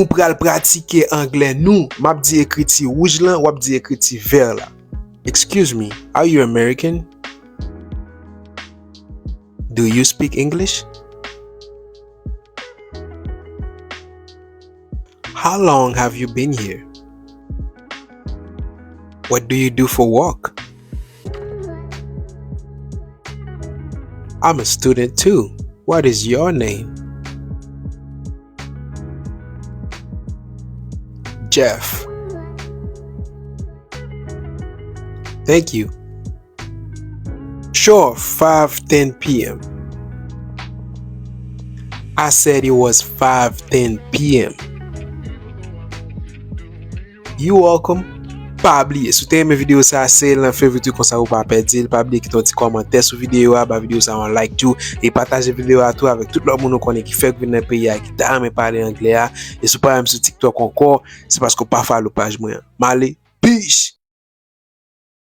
Nou pral pratike anglais nou. Map di ekri ti rouge lan, wap di ekri ti vert la. Excuse me, are you American? Do you speak English? How long have you been here? What do you do for work? I'm a student too. What is your name? Jeff. Thank you. Sure, 5:10 p.m. I said it was 5:10 p.m. You welcome. Pa oubliye, sou te aime video sa, se lan favorite kon sa ou pa perdre, pa oubliye ki ton ti kommentaire sou video a, ba video sa on like tou, et partage video a tou avec tout l'autre moun konnen ki fek vin nan pays a ki ta ame parler anglais a, et sou pa aime sou TikTok encore, c'est parce que pas follow page moi. Male, peace.